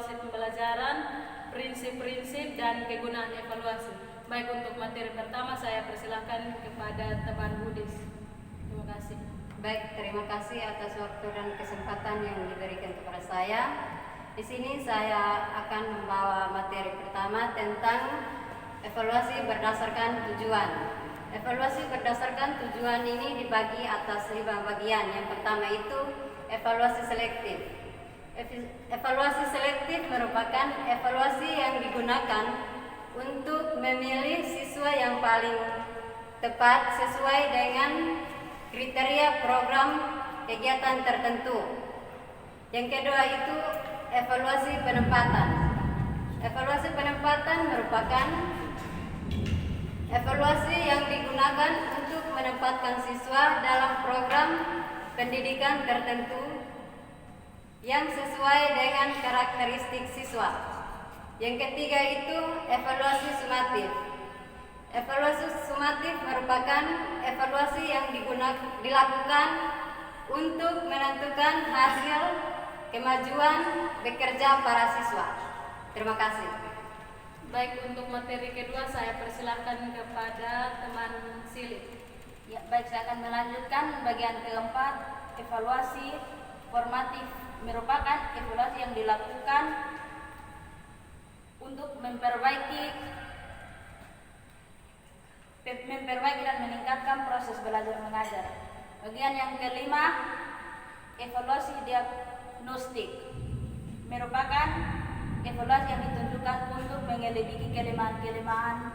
evaluasi pembelajaran, prinsip-prinsip dan kegunaan evaluasi. Baik, untuk materi pertama saya persilahkan kepada teman Budis. Terima kasih. Baik, terima kasih atas waktu dan kesempatan yang diberikan kepada saya. Di sini saya akan membawa materi pertama tentang evaluasi berdasarkan tujuan. Evaluasi berdasarkan tujuan ini dibagi atas 5 bagian. Yang pertama itu evaluasi selektif. Evaluasi selektif merupakan evaluasi yang digunakan untuk memilih siswa yang paling tepat sesuai dengan kriteria program kegiatan tertentu. Yang kedua itu evaluasi penempatan. Evaluasi penempatan merupakan evaluasi yang digunakan untuk menempatkan siswa dalam program pendidikan tertentu yang sesuai dengan karakteristik siswa. Yang ketiga itu evaluasi sumatif. Evaluasi sumatif merupakan evaluasi yang dilakukan untuk menentukan hasil kemajuan bekerja para siswa. Terima kasih. Baik, untuk materi kedua saya persilahkan kepada teman Sili. Ya, baik, saya akan melanjutkan bagian keempat, evaluasi formatif. Merupakan evaluasi yang dilakukan untuk memperbaiki dan meningkatkan proses belajar mengajar. Bagian yang kelima, evaluasi diagnostik. Merupakan evaluasi yang ditunjukkan untuk menyelidiki kelemahan-kelemahan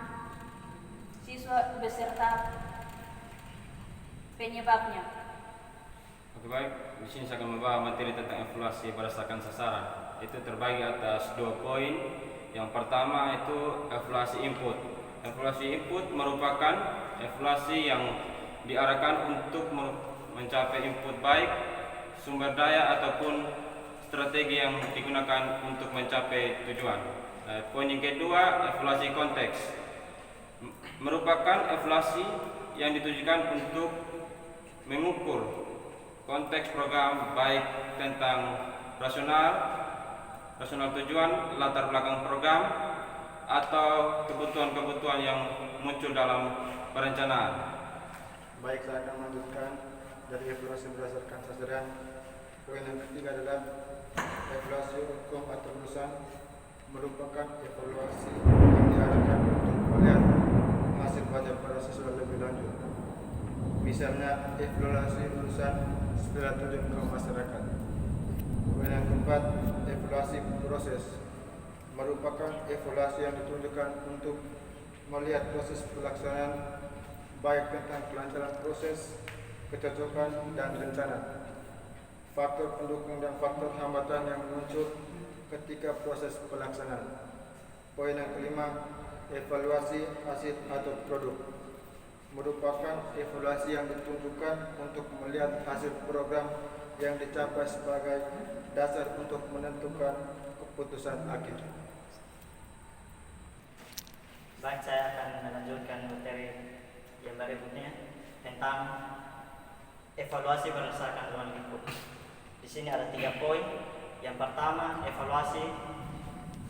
siswa beserta penyebabnya. Oke, baik, di sini saya akan membawa materi tentang evaluasi berdasarkan sasaran. Itu terbagi atas 2 poin. Yang pertama itu evaluasi input. Evaluasi input merupakan evaluasi yang diarahkan untuk mencapai input baik, sumber daya ataupun strategi yang digunakan untuk mencapai tujuan. Poin yang kedua, evaluasi konteks. Merupakan evaluasi yang ditujukan untuk mengukur konteks program baik tentang rasional tujuan, latar belakang program, atau kebutuhan-kebutuhan yang muncul dalam perencanaan. Baik, saya akan melanjutkan dari evaluasi berdasarkan sasaran. Poin yang ketiga adalah evaluasi hukum atau urusan. Merupakan evaluasi yang diarahkan untuk melihat hasil belajar pada siswa lebih lanjut. Misalnya evaluasi urusan setelah tujuan ke masyarakat. Poin yang keempat, evaluasi proses. Merupakan evaluasi yang ditunjukkan untuk melihat proses pelaksanaan baik tentang kelancaran proses, kecocokan, dan rencana, faktor pendukung dan faktor hambatan yang muncul ketika proses pelaksanaan. Poin yang kelima, evaluasi hasil atau produk. Merupakan evaluasi yang ditunjukkan untuk melihat hasil program yang dicapai sebagai dasar untuk menentukan keputusan akhir. Baik, saya akan melanjutkan materi yang berikutnya tentang evaluasi berdasarkan ruang lingkup. Di sini ada 3 poin. Yang pertama, evaluasi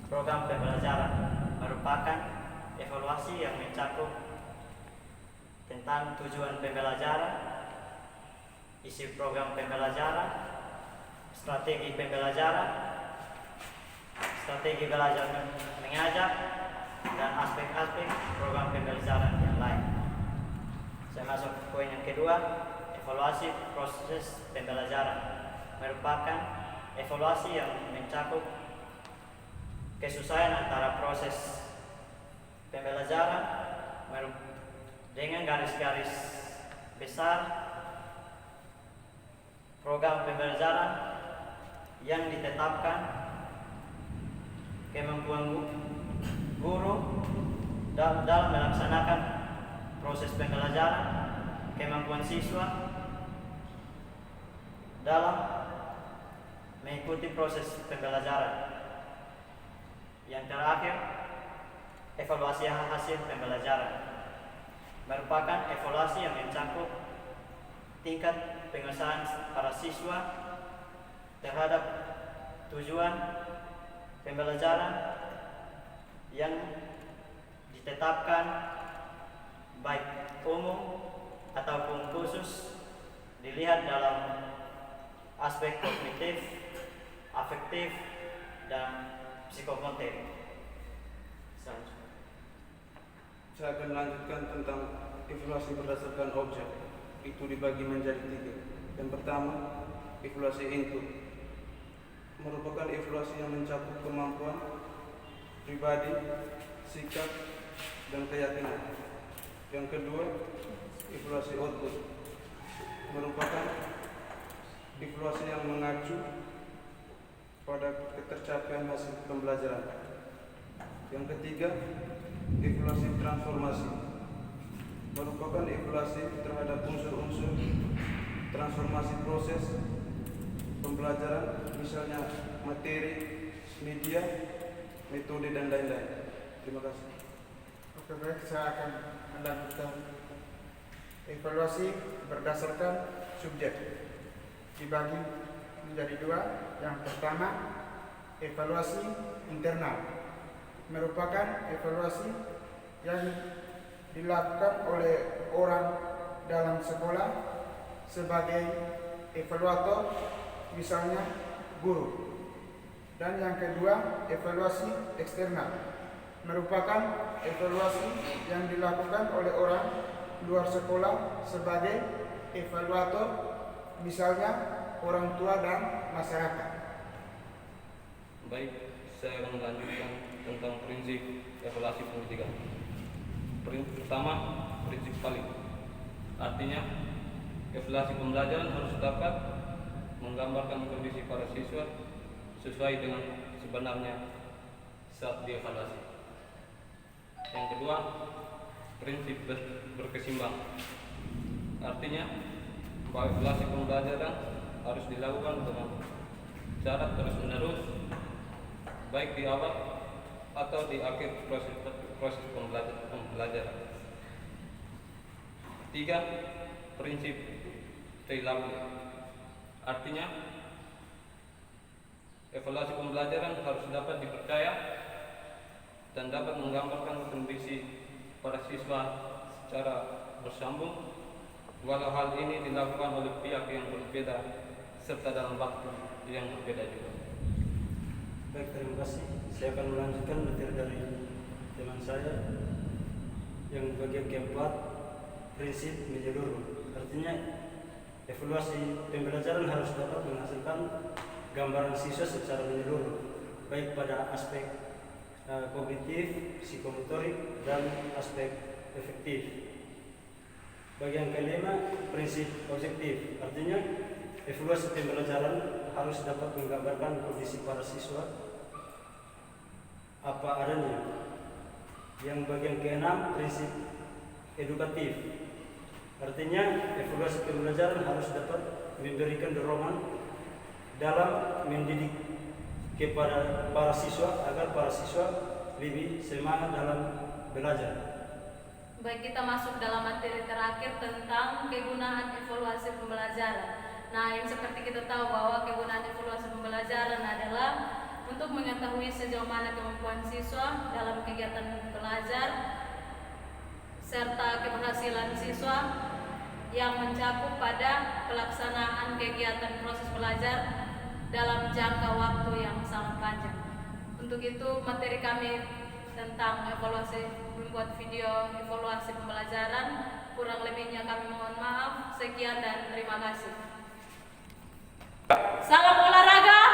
program pembelajaran. Merupakan evaluasi yang mencakup tentang tujuan pembelajaran, isi program pembelajaran, strategi pembelajaran, strategi belajar mengajar, dan aspek-aspek program pembelajaran yang lain. Saya masuk ke poin yang kedua, evaluasi proses pembelajaran. Merupakan evaluasi yang mencakup kesesuaian antara proses pembelajaran dengan garis-garis besar program pembelajaran yang ditetapkan, kemampuan guru dalam melaksanakan proses pembelajaran, kemampuan siswa dalam mengikuti proses pembelajaran. Yang terakhir, evaluasi hasil pembelajaran. Merupakan evaluasi yang mencakup tingkat pengesahan para siswa terhadap tujuan pembelajaran yang ditetapkan baik umum ataupun khusus dilihat dalam aspek kognitif, afektif, dan psikomotorik. Saya akan melanjutkan tentang evaluasi berdasarkan objek. Itu dibagi menjadi 3. Yang pertama, evaluasi input. Merupakan evaluasi yang mencakup kemampuan pribadi, sikap, dan keyakinan. Yang kedua, evaluasi output. Merupakan evaluasi yang mengacu pada ketercapaian hasil pembelajaran. Yang ketiga, evaluasi transformasi. Merupakan evaluasi terhadap unsur-unsur transformasi proses pembelajaran, misalnya materi, media, metode, dan lain-lain. Terima kasih. Oke, baik, saya akan melanjutkan. Evaluasi berdasarkan subjek dibagi menjadi 2. Yang pertama, evaluasi internal. Merupakan evaluasi yang dilakukan oleh orang dalam sekolah sebagai evaluator, misalnya guru. Dan yang kedua, evaluasi eksternal. Merupakan evaluasi yang dilakukan oleh orang luar sekolah sebagai evaluator, misalnya orang tua dan masyarakat. Baik, saya akan melanjutkan tentang prinsip evaluasi pendidikan. Pertama, prinsip paling. Artinya, evaluasi pembelajaran harus dapat menggambarkan kondisi para siswa sesuai dengan sebenarnya saat dievaluasi. Yang kedua, prinsip berkeseimbangan. Artinya, bahwa evaluasi pembelajaran harus dilakukan dengan cara terus-menerus, baik di awal atau di akhir proses pembelajaran. 3. Prinsip reliable. Artinya, evaluasi pembelajaran harus dapat dipercaya dan dapat menggambarkan kondisi para siswa secara bersambung, walau hal ini dilakukan oleh pihak yang berbeda serta dalam waktu yang berbeda juga. Baik, terima kasih. Saya akan melanjutkan materi dari teman saya yang bagian keempat, prinsip menyeluruh. Artinya, evaluasi pembelajaran harus dapat menghasilkan gambaran siswa secara menyeluruh, baik pada aspek kognitif, psikomotorik, dan aspek efektif. Bagian kelima, prinsip objektif. Artinya, evaluasi pembelajaran harus dapat menggambarkan kondisi para siswa apa adanya. Yang bagian keenam, prinsip edukatif. Artinya, evaluasi pembelajaran harus dapat memberikan dorongan dalam mendidik kepada para siswa agar para siswa lebih semangat dalam belajar. Baik, kita masuk dalam materi terakhir tentang kegunaan evaluasi pembelajaran. Nah, yang seperti kita tahu bahwa kegunaan evaluasi pembelajaran adalah untuk mengetahui sejauh mana kemampuan siswa dalam kegiatan belajar serta keberhasilan siswa yang mencakup pada pelaksanaan kegiatan proses belajar dalam jangka waktu yang sangat panjang. Untuk itu, materi kami tentang evaluasi membuat video evaluasi pembelajaran. Kurang lebihnya kami mohon maaf. Sekian dan terima kasih. Salam olahraga.